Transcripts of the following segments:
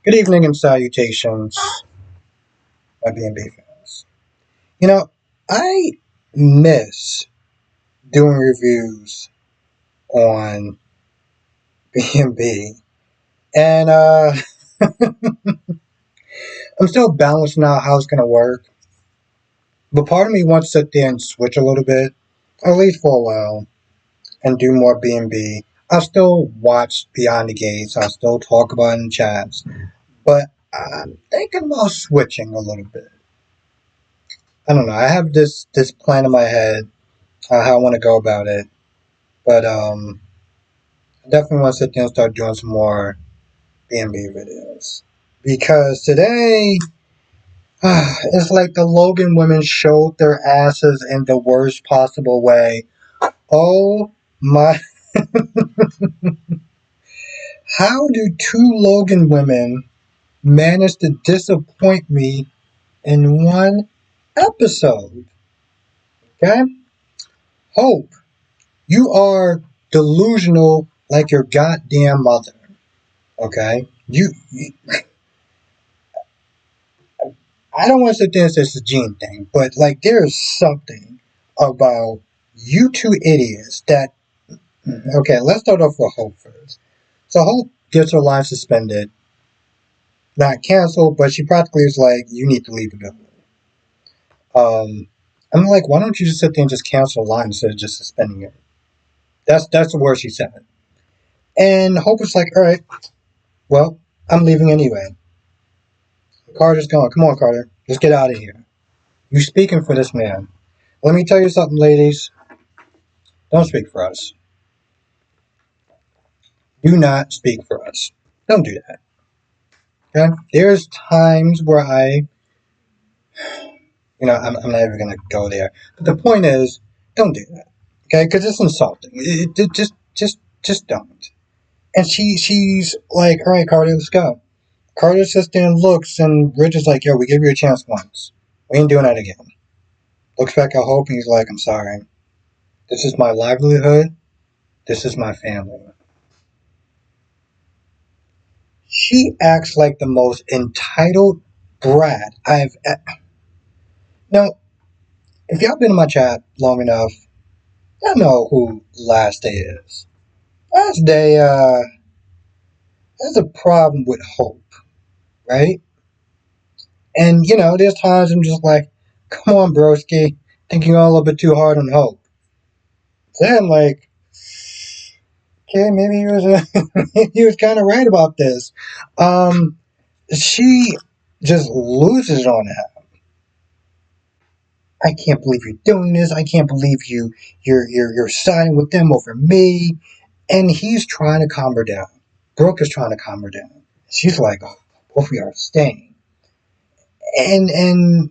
Good evening and salutations, my B&B fans. You know, I miss doing reviews on B&B, and I'm still balancing out how it's going to work. But part of me wants to sit there and switch a little bit, at least for a while, and do more B&B. I'll still watch Beyond the Gates. I'll still talk about it in chats, but I'm thinking about switching a little bit. I don't know. I have this plan in my head how I want to go about it. But I definitely want to sit down and start doing some more B&B videos. Because today, it's like the Logan women showed their asses in the worst possible way. Oh my. How do two Logan women manage to disappoint me in one episode? Okay? Hope, you are delusional like your goddamn mother. Okay? You I don't want to sit there and say it's a gene thing, but like there's something about you two idiots that. Okay, let's start off with Hope first. So Hope gets her life suspended, not canceled, but she practically is like, "You need to leave the building." I'm like, why don't you just sit there and just cancel a line instead of just suspending it? That's the word she said. And Hope is like, "All right, well, I'm leaving anyway." Carter's going. Come on, Carter, let's get out of here. You speaking for this man? Let me tell you something, ladies. Don't speak for us. Do not speak for us. Don't do that. Okay? There's times where I'm not even going to go there. But the point is, don't do that. Okay? Because it's insulting. Just don't. And she's like, all right, Carter, let's go. Carter sits there and looks, and Rich is like, yo, we gave you a chance once. We ain't doing that again. Looks back at Hope, and he's like, I'm sorry. This is my livelihood. This is my family. She acts like the most entitled brat I've. Now, if y'all been in my chat long enough, y'all know who Last Day is. Last Day has a problem with Hope, right? And there's times I'm just like, come on, broski, thinking all a little bit too hard on Hope. Then like, okay, maybe he was he was kind of right about this. Um, she just loses it on him. I can't believe you're doing this. I can't believe you're siding with them over me. And he's trying to calm her down. Brooke is trying to calm her down. She's like, oh, both of you are staying. And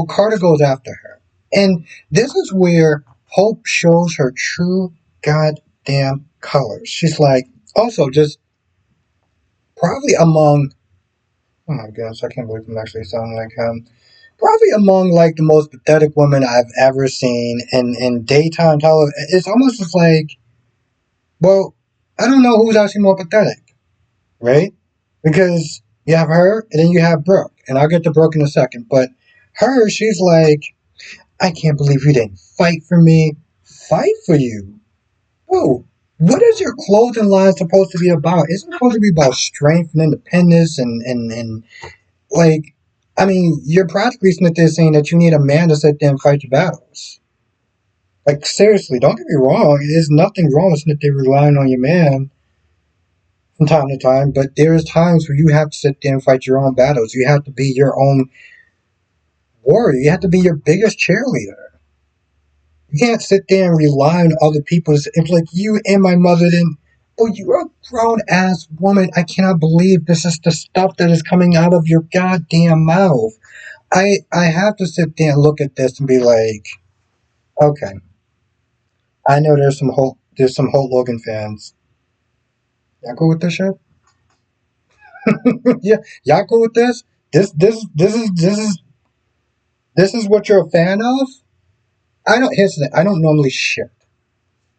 Carter goes after her. And this is where Hope shows her true goddamn colors. She's like, also just probably among, oh my goodness, I can't believe I'm actually sounding like him. Probably among like the most pathetic women I've ever seen in daytime television. It's almost just like, well, I don't know who's actually more pathetic, right? Because you have her and then you have Brooke, and I'll get to Brooke in a second. But her, she's like, I can't believe you didn't fight for me. Fight for you? Whoa. What is your clothing line supposed to be about? Isn't it supposed to be about strength and independence and like, I mean, you're practically sitting there saying that you need a man to sit there and fight your battles. Like, seriously, don't get me wrong. There's nothing wrong with sitting there relying on your man from time to time, but there's times where you have to sit there and fight your own battles. You have to be your own warrior. You have to be your biggest cheerleader. You can't sit there and rely on other people. It's like you and my mother didn't. Oh, you're a grown ass woman. I cannot believe this is the stuff that is coming out of your goddamn mouth. I have to sit there and look at this and be like, okay, I know there's some Holt Logan fans. Y'all cool with this shit? Yeah, y'all cool with this? This is what you're a fan of? I don't normally shit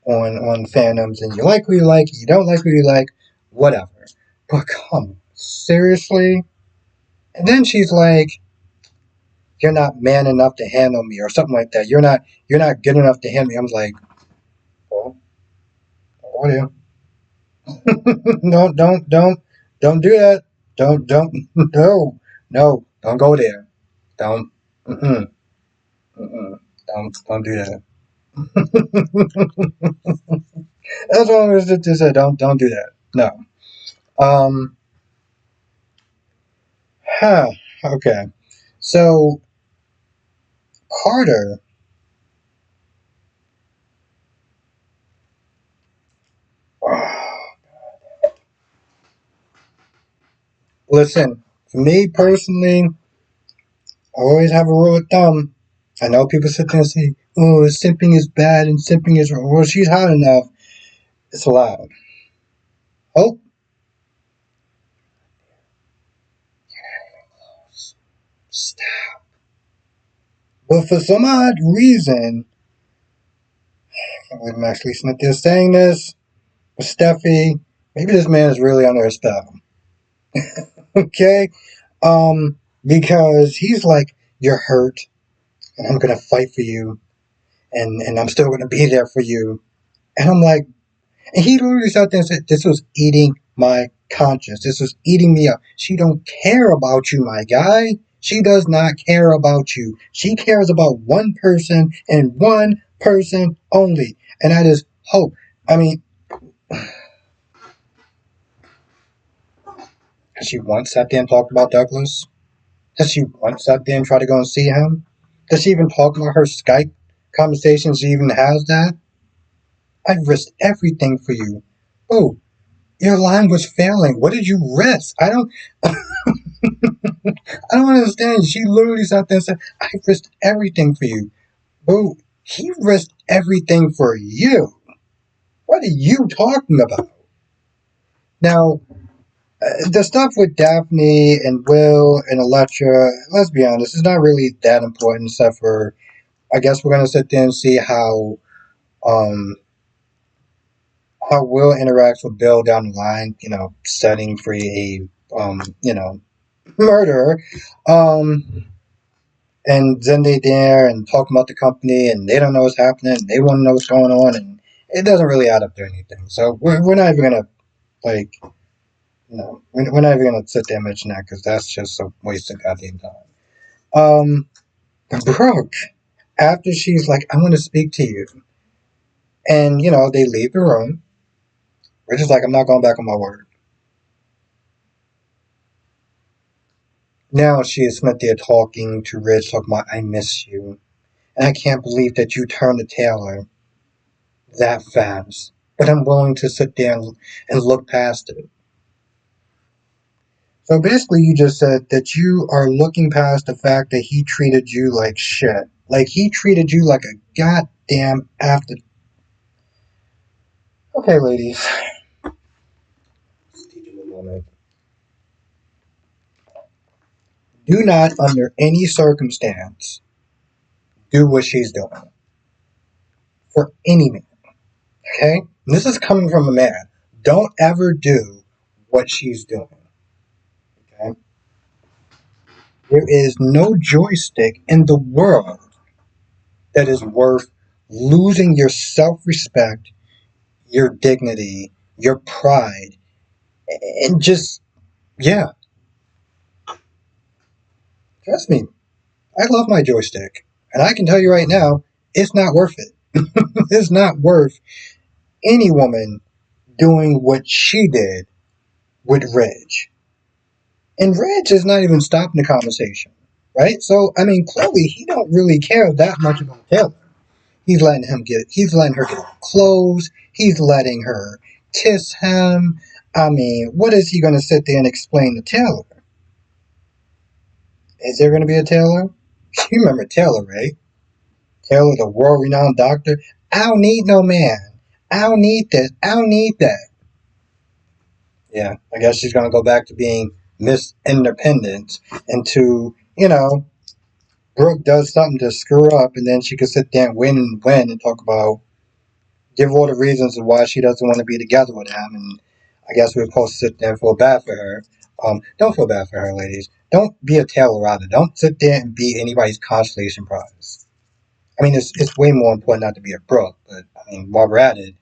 on fandoms, and you like who you like, you don't like who you like, whatever. But come on, seriously? And then she's like, you're not man enough to handle me, or something like that. You're not good enough to handle me. I'm like, well, what are you? Don't do that. Don't, no, don't go there. Don't, mm-mm, mm-mm, don't do that. As long as it just said, don't do that. No. Um, huh, okay. So, Carter, listen, for me personally, I always have a rule of thumb. I know people sit there and say, oh, simping is bad and simping is wrong. Well, she's hot enough. It's allowed. Oh, stop. But for some odd reason, I'm actually sitting there saying this with Steffi. Maybe this man is really under a spell. Okay? Because he's like, you're hurt, and I'm gonna fight for you, and I'm still gonna be there for you. And I'm like, and he literally sat there and said, this was eating my conscience. This was eating me up. She don't care about you, my guy. She does not care about you. She cares about one person and one person only. And that is Hope. I mean, has she once sat there and talked about Douglas? Has she once sat there and tried to go and see him? Does she even talk about her Skype conversations? She even has that? I risked everything for you. Oh, your line was failing. What did you risk? I don't understand. She literally sat there and said, I risked everything for you. Boo, he risked everything for you. What are you talking about? Now, the stuff with Daphne and Will and Electra, let's be honest, it's not really that important except for, I guess we're going to sit there and see um, how Will interacts with Bill down the line, setting free murderer. Um, and then they there and talking about the company and they don't know what's happening and they want to know what's going on and it doesn't really add up to anything. So we're not even gonna like we're not even gonna sit there and mention that because that's just a waste of goddamn time. Um, Brooke, after she's like, I want to speak to you, and they leave the room. We're just like, I'm not going back on my word. Now she is spent there talking to Rich, talking about I miss you, and I can't believe that you turned to Taylor that fast. But I'm willing to sit there and look past it. So basically, you just said that you are looking past the fact that he treated you like shit. Like he treated you like a goddamn after. Okay, ladies. Let's teach you a moment. Do not, under any circumstance, do what she's doing. For any man. Okay? And this is coming from a man. Don't ever do what she's doing. Okay? There is no joystick in the world that is worth losing your self respect, your dignity, your pride, and just, yeah, trust me, I love my joystick. And I can tell you right now, it's not worth it. It's not worth any woman doing what she did with Reg. And Reg is not even stopping the conversation, right? So, I mean, clearly he don't really care that much about Taylor. He's letting her get clothes. He's letting her kiss him. I mean, what is he going to sit there and explain to Taylor? Is there going to be a Taylor? You remember Taylor, right? Taylor, the world-renowned doctor. I don't need no man. I don't need this. I don't need that. Yeah, I guess she's going to go back to being Miss Independent until, Brooke does something to screw up and then she can sit there and win and talk about give all the reasons of why she doesn't want to be together with him, and I guess we're supposed to sit there and feel bad for her. Don't feel bad for her, ladies. Don't be a Taylor. Don't sit there and be anybody's consolation prize. I mean, it's way more important not to be a Brooke, but I mean, while we're at it,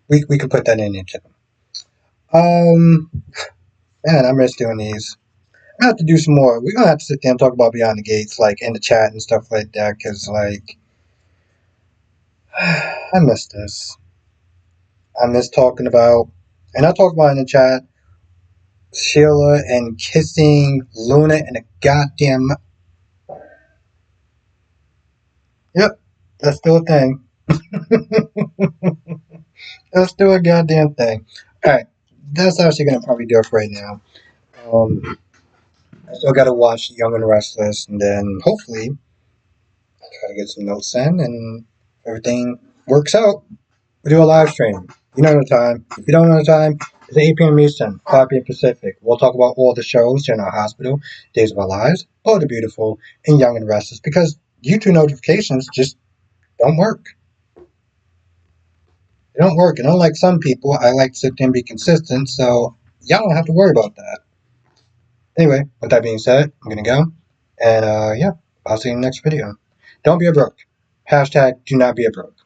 we could put that in there too. Um, man, I miss doing these. I have to do some more. We're gonna have to sit there and talk about Beyond the Gates, like in the chat and stuff like that, because like I miss this. I miss talking about, and I talked about in the chat, Sheila and kissing Luna in a goddamn. Yep, that's still a thing. That's still a goddamn thing. All right, that's actually gonna probably do it for right now. I still gotta watch Young and Restless, and then hopefully try to get some notes in, and everything works out. We do a live stream. You know the time. If you don't know the time, it's 8 p.m. Eastern, 5 p.m. Pacific. We'll talk about all the shows in our hospital, Days of Our Lives, Oh the Beautiful, and Young and Restless, because YouTube notifications just don't work. They don't work. And unlike some people, I like to sit there and be consistent, so y'all don't have to worry about that. Anyway, with that being said, I'm gonna go. And yeah, I'll see you in the next video. Don't be a broke. Hashtag do not be a broke.